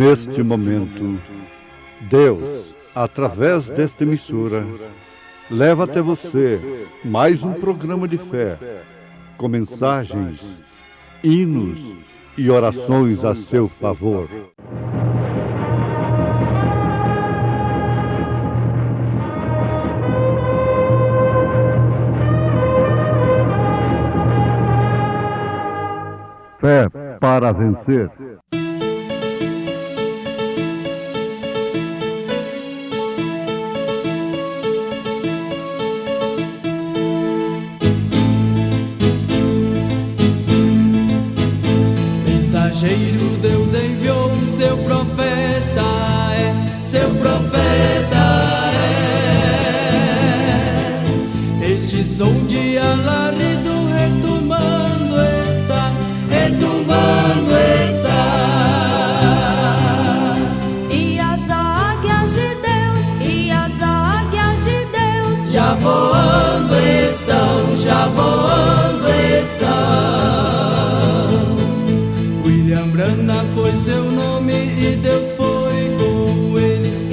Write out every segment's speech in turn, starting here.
neste momento, Deus, através desta emissora, leva até você mais um programa de fé, com mensagens, hinos e orações a seu favor. Fé para vencer. Mensageiro, Deus enviou o seu profeta, seu profeta Este som de alarido retumbando está, E as águias de Deus, e as águias de Deus já voando estão. William Branham foi seu nome e Deus foi com ele,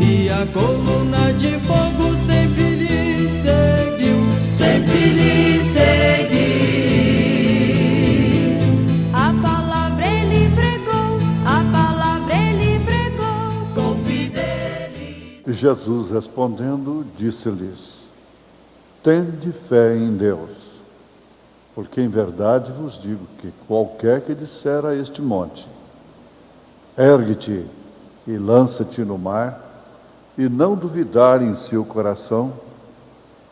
E a coluna de fogo sempre lhe seguiu, A palavra ele pregou, com fidelidade. Jesus respondendo, disse-lhes: Tende fé em Deus, porque em verdade vos digo que qualquer que disser a este monte, ergue-te e lança-te no mar, e não duvidar em seu coração,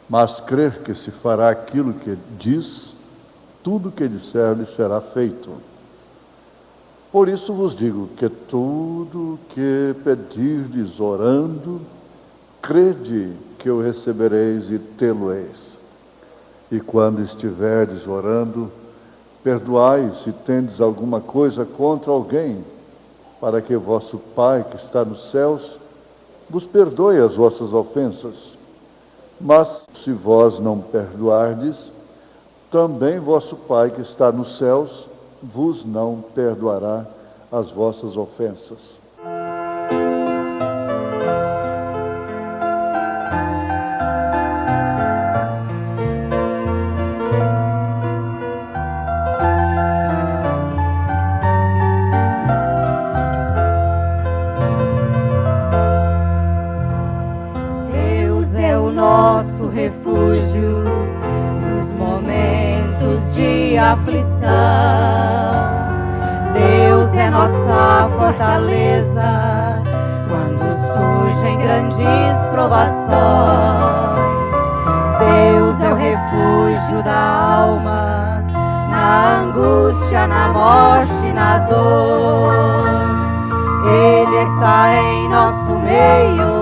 mas crer que se fará aquilo que diz, tudo que disser lhe será feito. Por isso vos digo que tudo que pedirdes orando, crede que o recebereis e tê-lo-eis. E quando estiverdes orando, perdoai se tendes alguma coisa contra alguém, para que vosso Pai que está nos céus vos perdoe as vossas ofensas. Mas se vós não perdoardes, também vosso Pai que está nos céus vos não perdoará as vossas ofensas. Deus é o nosso refúgio nos momentos de aflição. Deus é nossa fortaleza quando surgem grandes provações. Deus é o refúgio da alma na angústia, na morte, na dor. Ele está em nosso meio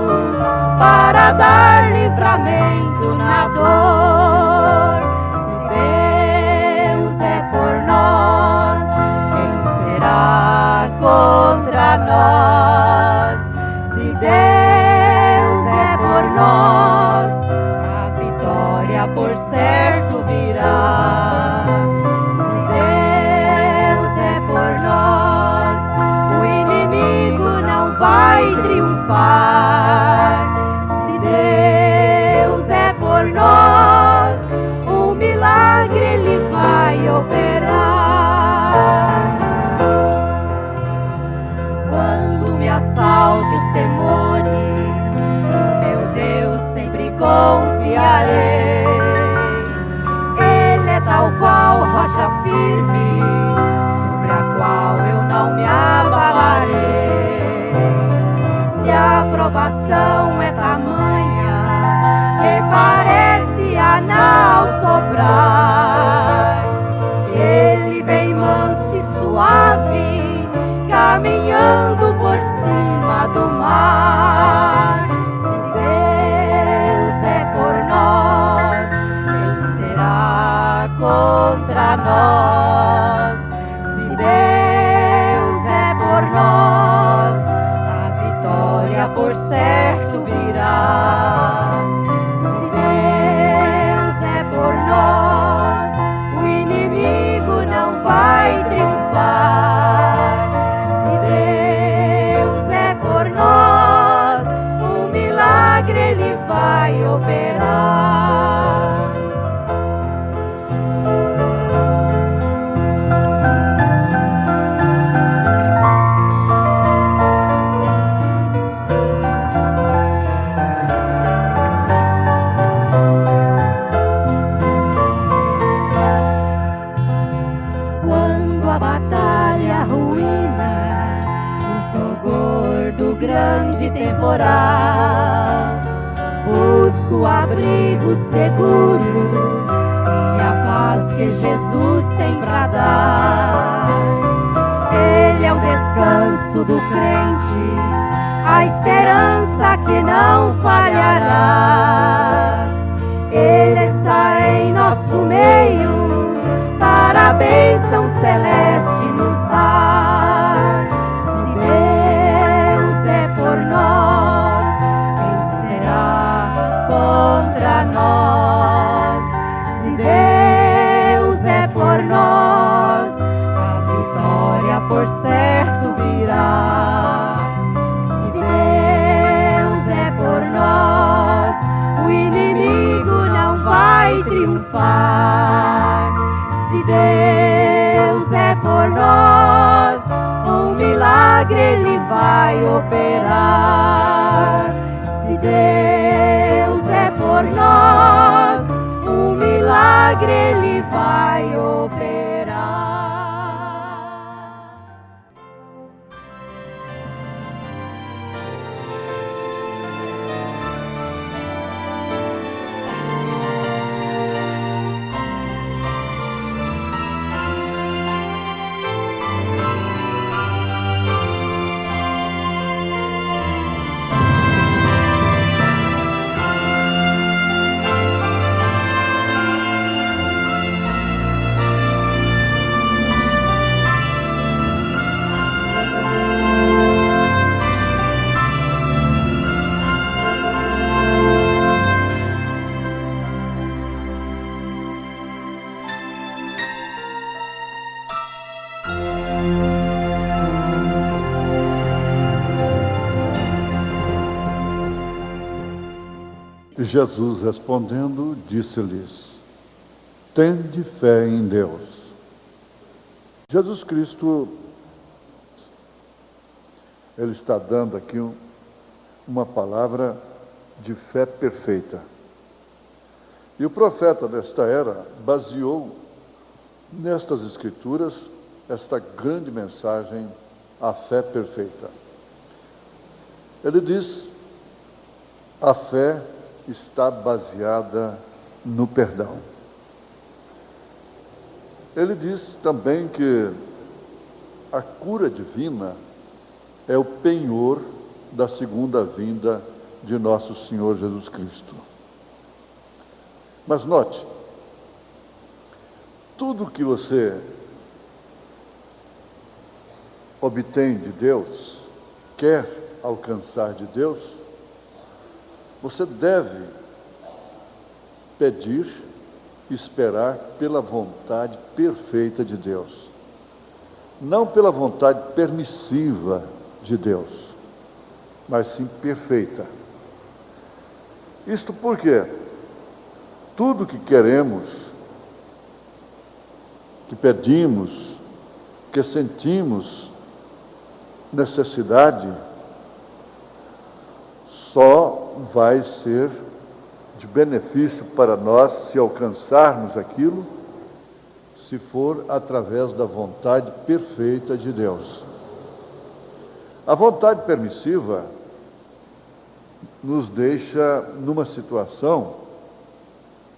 para dar livramento na dor. Se Deus é por nós, quem será contra nós? Se Deus é por nós, a vitória por certo virá. Se Deus é por nós, o inimigo não vai triunfar. Se Deus é por nós, um milagre Ele vai operar. Quando me assalte os temores, meu Deus sempre confiarei. Ele é tal qual rocha firme, sobre a qual eu não me abalarei. Se a provação é tamanha que parece a não soprar, Ele vem manso e suave, caminhando por cima do mar. Se Deus é por nós, quem será contra nós? Se Deus é por nós, a vitória por certo virá. Se Deus é por nós, o inimigo não vai vai operar. Quando a batalha ruína o fulgor do grande temporal, busco abrigo seguro e a paz que Jesus tem pra dar. Ele é o descanso do crente, a esperança que não falhará. Ele está em nosso meio para a bênção celeste nos dar. Se Deus é por nós, quem será contra nós? Se Deus é por nós, a vitória por certo virá. Se Deus é por nós, o inimigo não vai triunfar. Se Deus é por nós, um milagre Ele vai operar. Se Deus é por nós, um milagre Ele vai operar. Jesus respondendo, disse-lhes: tende fé em Deus. Jesus Cristo, Ele está dando aqui uma palavra de fé perfeita. E o profeta desta era baseou nestas escrituras esta grande mensagem, a fé perfeita. Ele diz: a fé está baseada no perdão. Ele diz também que a cura divina é o penhor da segunda vinda de nosso Senhor Jesus Cristo. Mas note, tudo que você obtém de Deus, quer alcançar de Deus, você deve pedir, esperar pela vontade perfeita de Deus, não pela vontade permissiva de Deus, mas sim perfeita. Isto porque tudo que queremos, que pedimos, que sentimos necessidade, só vai ser de benefício para nós se alcançarmos aquilo, se for através da vontade perfeita de Deus. A vontade permissiva nos deixa numa situação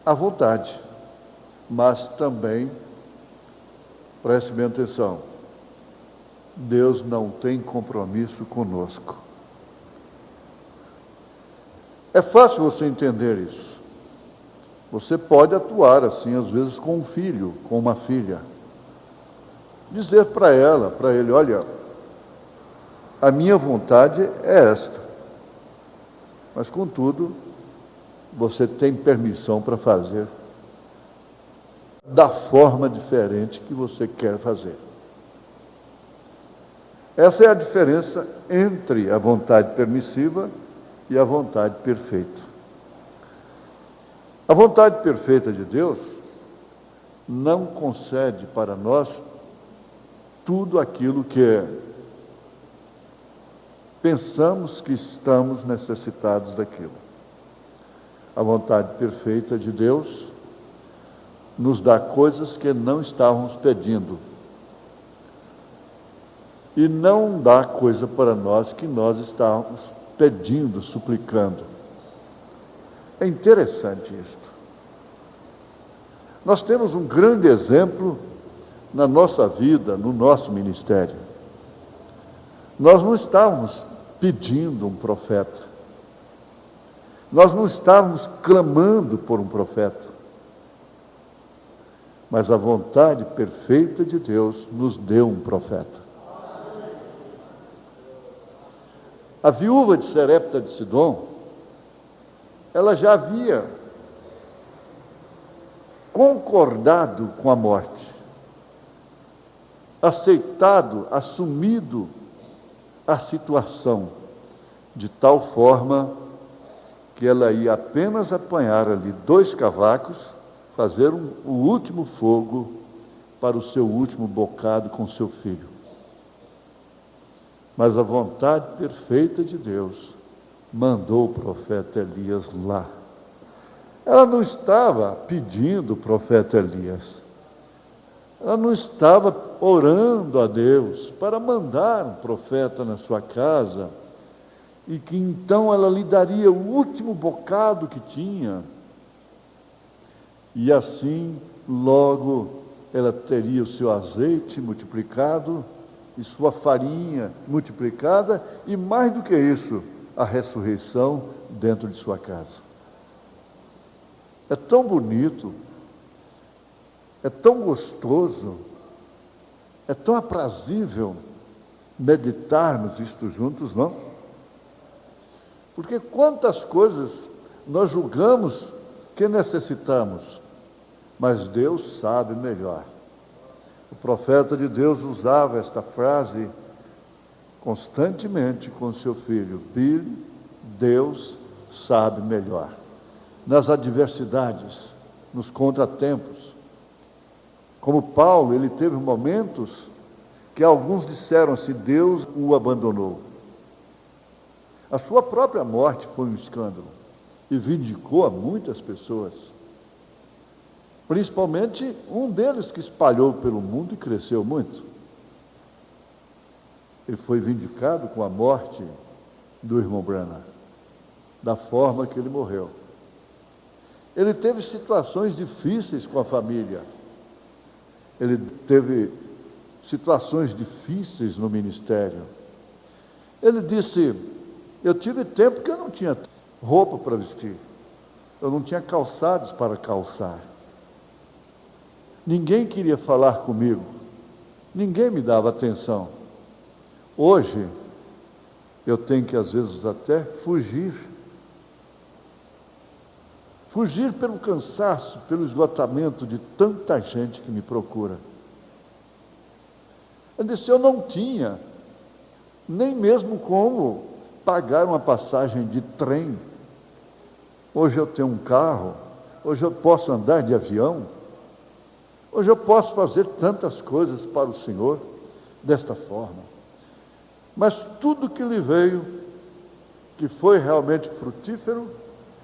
à vontade, mas também, preste bem atenção, Deus não tem compromisso conosco. É fácil você entender isso. Você pode atuar assim, às vezes, com um filho, com uma filha. Dizer para ela, para ele: olha, a minha vontade é esta. Mas, contudo, você tem permissão para fazer da forma diferente que você quer fazer. Essa é a diferença entre a vontade permissiva e a vontade perfeita. A vontade perfeita de Deus não concede para nós tudo aquilo que pensamos que estamos necessitados daquilo. A vontade perfeita de Deus nos dá coisas que não estávamos pedindo. E não dá coisa para nós que nós estávamos pedindo, suplicando. É interessante isto. Nós temos um grande exemplo na nossa vida, no nosso ministério. Nós não estávamos pedindo um profeta. Nós não estávamos clamando por um profeta. Mas a vontade perfeita de Deus nos deu um profeta. A viúva de Serepta de Sidom, ela já havia concordado com a morte, aceitado, assumido a situação, de tal forma que ela ia apenas apanhar ali 2 cavacos, fazer o último fogo para o seu último bocado com seu filho. Mas a vontade perfeita de Deus mandou o profeta Elias lá. Ela não estava pedindo o profeta Elias. Ela não estava orando a Deus para mandar um profeta na sua casa e que então ela lhe daria o último bocado que tinha. E assim, logo, ela teria o seu azeite multiplicado e sua farinha multiplicada, e mais do que isso, a ressurreição dentro de sua casa. É tão bonito, é tão gostoso, é tão aprazível meditarmos isto juntos, não? Porque quantas coisas nós julgamos que necessitamos, mas Deus sabe melhor. O profeta de Deus usava esta frase constantemente com seu filho: Billy, Deus sabe melhor. Nas adversidades, nos contratempos. Como Paulo, ele teve momentos que alguns disseram assim: Deus o abandonou. A sua própria morte foi um escândalo e vindicou a muitas pessoas. Principalmente um deles que espalhou pelo mundo e cresceu muito. Ele foi vindicado com a morte do irmão Branham, da forma que ele morreu. Ele teve situações difíceis com a família. Ele teve situações difíceis no ministério. Ele disse: eu tive tempo que eu não tinha roupa para vestir. Eu não tinha calçados para calçar. Ninguém queria falar comigo. Ninguém me dava atenção. Hoje, eu tenho que, às vezes, até fugir. Fugir pelo cansaço, pelo esgotamento de tanta gente que me procura. Eu disse: eu não tinha nem mesmo como pagar uma passagem de trem. Hoje eu tenho um carro, hoje eu posso andar de avião, hoje eu posso fazer tantas coisas para o Senhor desta forma. Mas tudo que lhe veio, que foi realmente frutífero,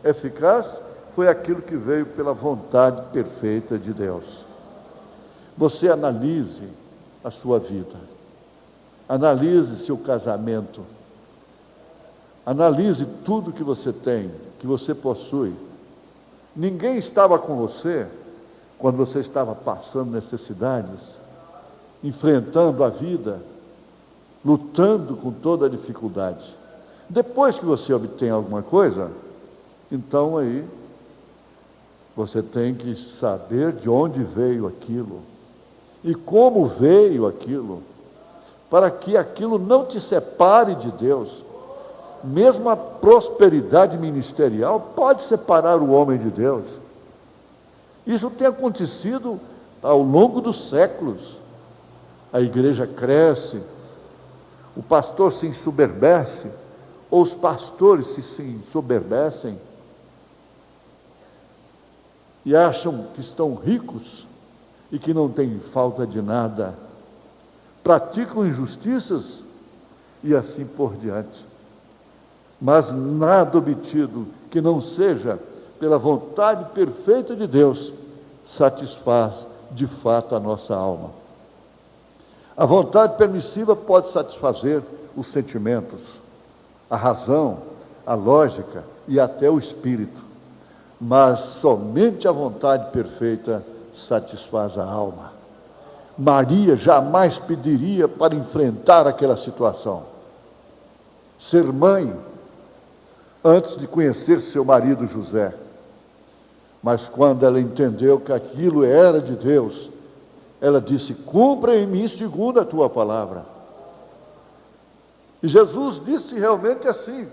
eficaz, foi aquilo que veio pela vontade perfeita de Deus. Você analise a sua vida, analise seu casamento, analise tudo que você tem, que você possui. Ninguém estava com você quando você estava passando necessidades, enfrentando a vida, lutando com toda a dificuldade. Depois que você obtém alguma coisa, então aí você tem que saber de onde veio aquilo e como veio aquilo, para que aquilo não te separe de Deus. Mesmo a prosperidade ministerial pode separar o homem de Deus. Isso tem acontecido ao longo dos séculos. A igreja cresce, o pastor se ensoberbece, ou os pastores se ensoberbecem. e acham que estão ricos e que não têm falta de nada, praticam injustiças e assim por diante. Mas nada obtido que não seja pela vontade perfeita de Deus satisfaz de fato a nossa alma. A vontade permissiva pode satisfazer os sentimentos, a razão, a lógica e até o espírito, mas somente a vontade perfeita satisfaz a alma. Maria jamais pediria para enfrentar aquela situação. Ser mãe, antes de conhecer seu marido José. Mas quando ela entendeu que aquilo era de Deus, ela disse: cumpra em mim segundo a tua palavra. E Jesus disse realmente assim: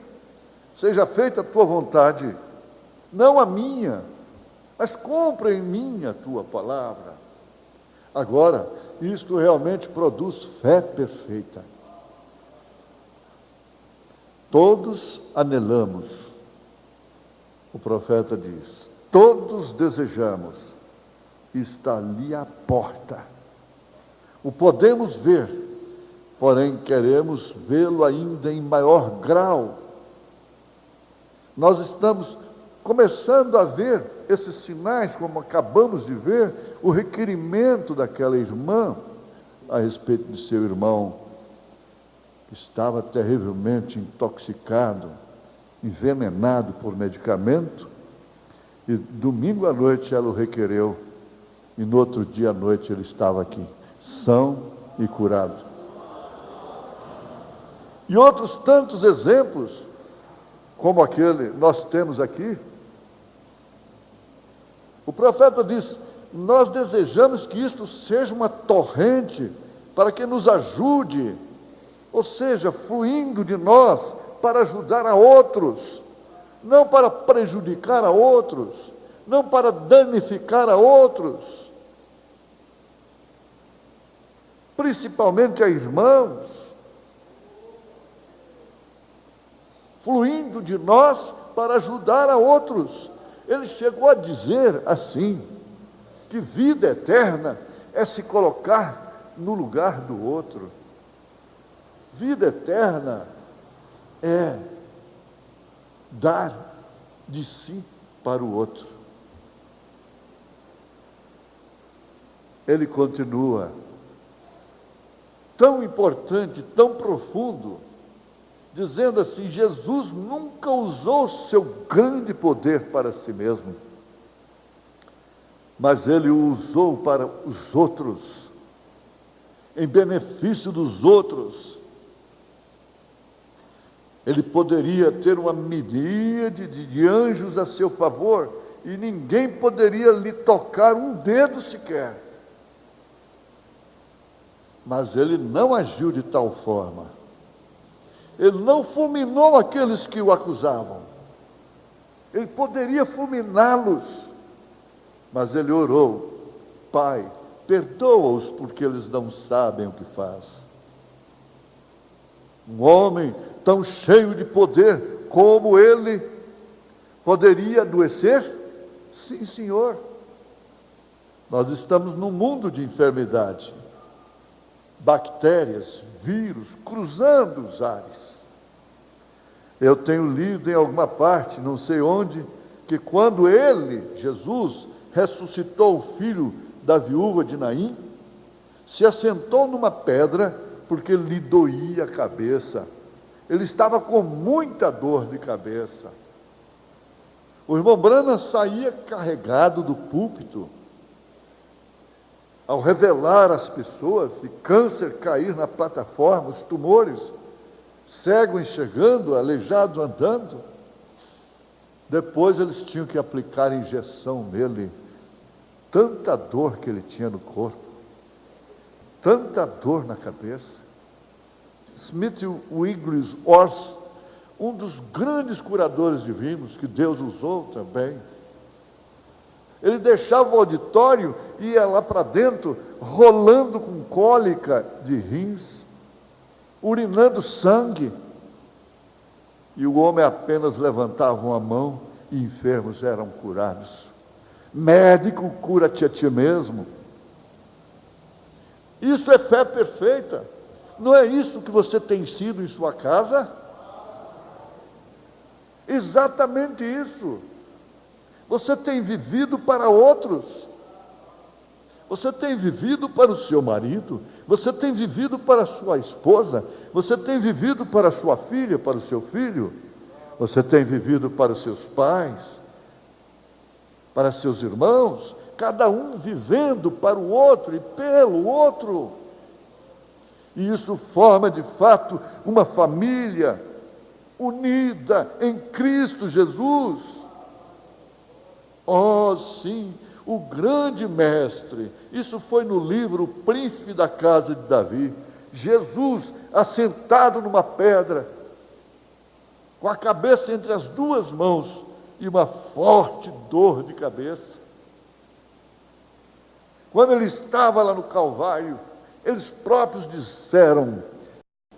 seja feita a tua vontade, não a minha, mas cumpra em mim a tua palavra. Agora, isto realmente produz fé perfeita. Todos anelamos, o profeta diz, todos desejamos, está ali à porta. O podemos ver, porém queremos vê-lo ainda em maior grau. Nós estamos começando a ver esses sinais, como acabamos de ver, o requerimento daquela irmã a respeito de seu irmão, que estava terrivelmente intoxicado, envenenado por medicamento, e domingo à noite ela o requereu, e no outro dia à noite ele estava aqui, são e curado. E outros tantos exemplos, como aquele nós temos aqui. O profeta diz: nós desejamos que isto seja uma torrente para que nos ajude, ou seja, fluindo de nós para ajudar a outros, não para prejudicar a outros, não para danificar a outros, principalmente a irmãos, fluindo de nós para ajudar a outros. Ele chegou a dizer assim, que vida eterna é se colocar no lugar do outro. Vida eterna é dar de si para o outro. Ele continua, tão importante, tão profundo, dizendo assim: Jesus nunca usou seu grande poder para si mesmo, mas ele o usou para os outros, em benefício dos outros. Ele poderia ter uma miríade de anjos a seu favor, e ninguém poderia lhe tocar um dedo sequer. Mas ele não agiu de tal forma. Ele não fulminou aqueles que o acusavam. Ele poderia fulminá-los, mas ele orou: Pai, perdoa-os porque eles não sabem o que faz. Um homem tão cheio de poder como ele poderia adoecer? Sim, Senhor. Nós estamos num mundo de enfermidade, bactérias, vírus cruzando os ares. Eu tenho lido em alguma parte, não sei onde, que quando ele, Jesus, ressuscitou o filho da viúva de Naim, se assentou numa pedra porque lhe doía a cabeça. Ele estava com muita dor de cabeça. O irmão Branham saía carregado do púlpito ao revelar às pessoas e câncer cair na plataforma, os tumores, cego enxergando, aleijado andando. Depois eles tinham que aplicar injeção nele, tanta dor que ele tinha no corpo, tanta dor na cabeça. Smith Wigglesworth, um dos grandes curadores divinos que Deus usou também, ele deixava o auditório e ia lá para dentro, rolando com cólica de rins, urinando sangue, e o homem apenas levantava uma mão e enfermos eram curados. Médico, cura-te a ti mesmo. Isso é fé perfeita. Não é isso que você tem sido em sua casa? Exatamente isso. Você tem vivido para outros. Você tem vivido para o seu marido. Você tem vivido para a sua esposa. Você tem vivido para a sua filha, para o seu filho. Você tem vivido para os seus pais, para seus irmãos. Cada um vivendo para o outro e pelo outro. E isso forma, de fato, uma família unida em Cristo Jesus. Oh, sim, o grande mestre. Isso foi no livro O Príncipe da Casa de Davi. Jesus, assentado numa pedra, com a cabeça entre as duas mãos e uma forte dor de cabeça. Quando ele estava lá no Calvário, eles próprios disseram,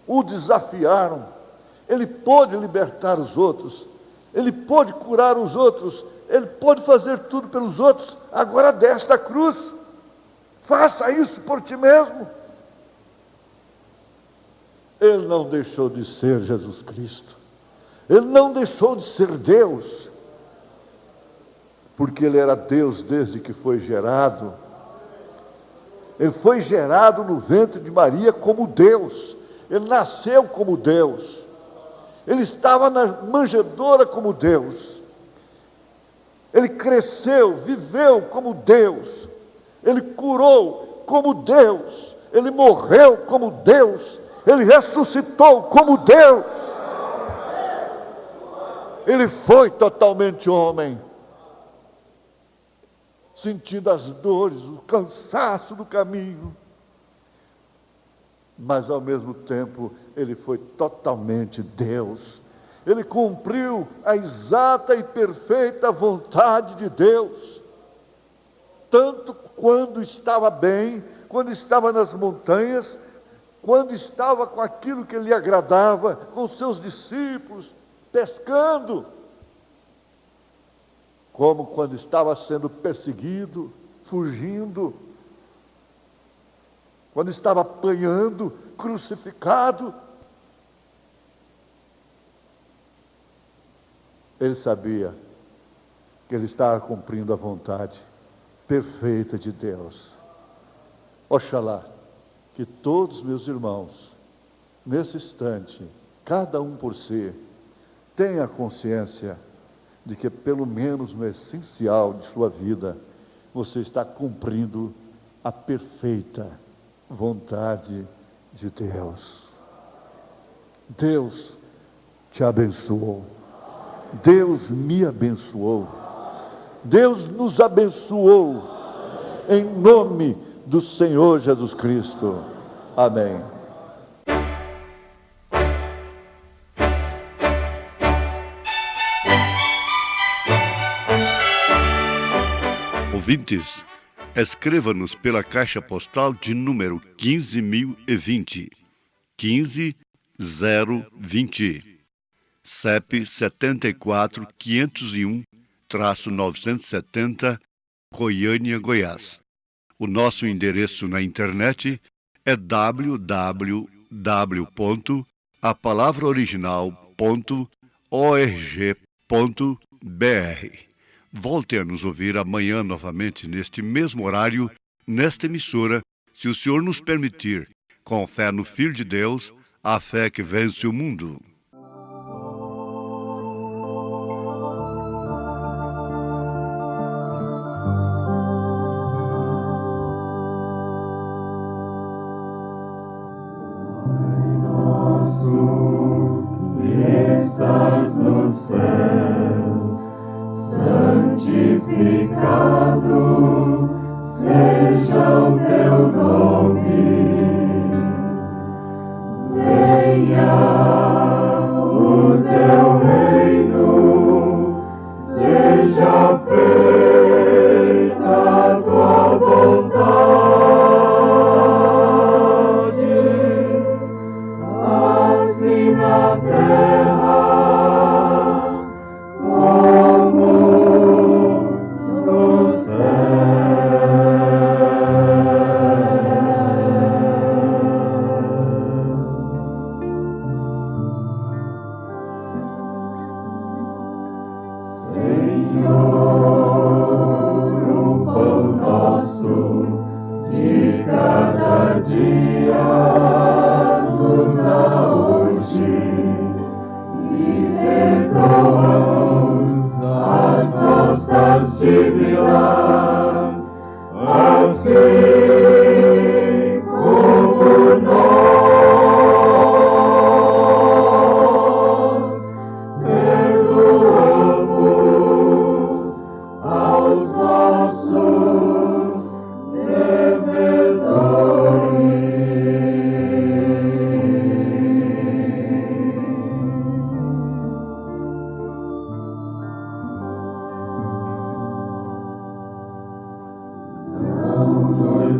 o desafiaram. Ele pôde libertar os outros, ele pôde curar os outros, ele pôde fazer tudo pelos outros. Agora desce da cruz, faça isso por ti mesmo. Ele não deixou de ser Jesus Cristo, ele não deixou de ser Deus, porque ele era Deus desde que foi gerado. Ele foi gerado no ventre de Maria como Deus. Ele nasceu como Deus. Ele estava na manjedoura como Deus. Ele cresceu, viveu como Deus. Ele curou como Deus. Ele morreu como Deus. Ele ressuscitou como Deus. Ele foi totalmente homem, sentindo as dores, o cansaço do caminho, mas ao mesmo tempo ele foi totalmente Deus. Ele cumpriu a exata e perfeita vontade de Deus, tanto quando estava bem, quando estava nas montanhas, quando estava com aquilo que lhe agradava, com seus discípulos, pescando, como quando estava sendo perseguido, fugindo, quando estava apanhando, crucificado. Ele sabia que ele estava cumprindo a vontade perfeita de Deus. Oxalá que todos meus irmãos, nesse instante, cada um por si, tenha consciência de que pelo menos no essencial de sua vida, você está cumprindo a perfeita vontade de Deus. Deus te abençoou. Deus me abençoou. Deus nos abençoou. Em nome do Senhor Jesus Cristo. Amém. Ouvintes, escreva-nos pela caixa postal de número 15.020, 15020, CEP 74.501-970, Goiânia, Goiás. O nosso endereço na internet é www.apalavraoriginal.org.br. Volte a nos ouvir amanhã novamente, neste mesmo horário, nesta emissora, se o Senhor nos permitir, com fé no Filho de Deus, a fé que vence o mundo. Estás nos céus, santificado seja o teu nome. Venha o teu reino, seja feita a tua vontade, assim na terra como no céu. servirás, assim como nós perdoamos aos nossos devedores.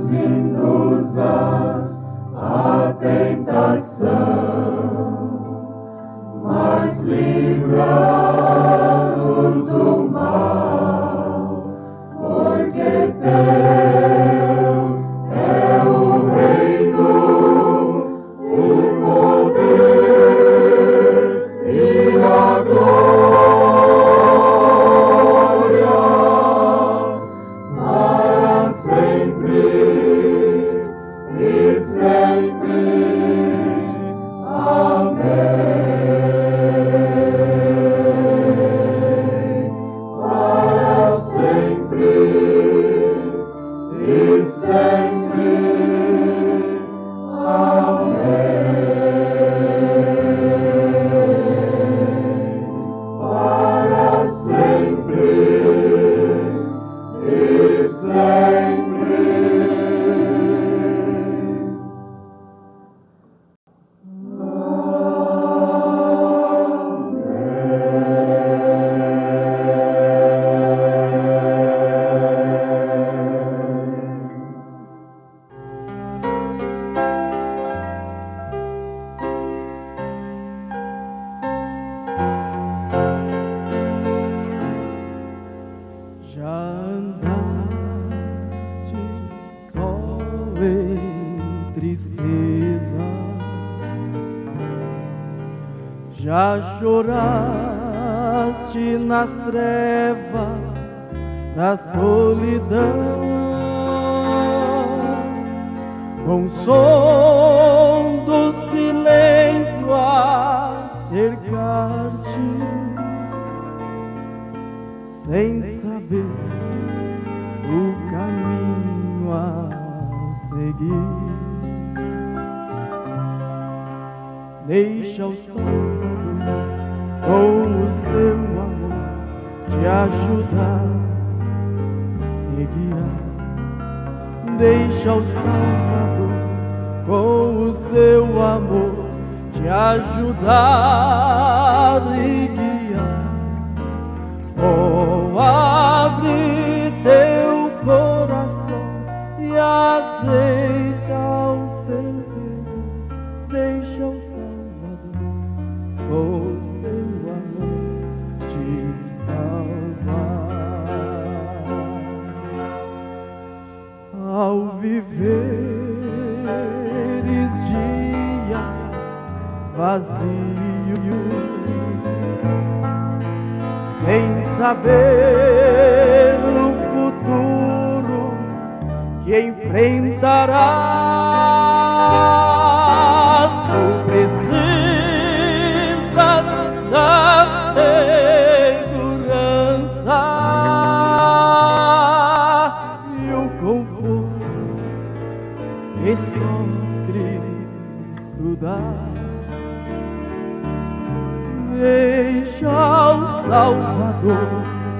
Induzas à tentação, mas livra-nos do mal, porque teu é o reino, o poder e a glória para sempre. E sempre, amém. Para sempre, e sempre, amém. Para sempre, e sempre. Já choraste nas trevas da solidão, com o som do silêncio a cercar-te, sem saber o caminho a seguir. Deixa o Salvador com o seu amor te ajudar e guiar. Deixa o Salvador com o seu amor te ajudar e guiar. Oh, abre teu coração e aceita o seu perdão. Deixa o com seu amor te salvar. Ao viveres dias vazios, sem saber o futuro que enfrentarás, tu precisas da segurança e o conforto que só Cristo dá. Deixa o Salvador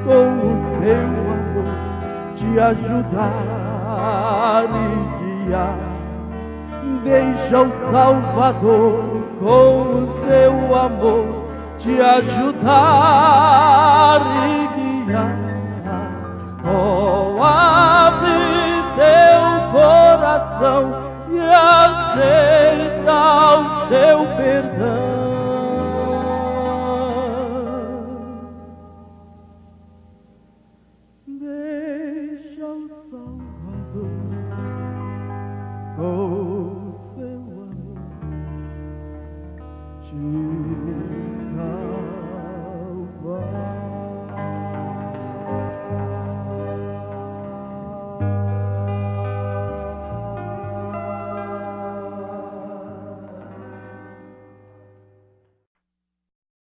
com o seu amor te ajudar e guiar. Deixa o Salvador com o seu amor te ajudar e guiar. Oh, abre teu coração e aceita o seu perdão.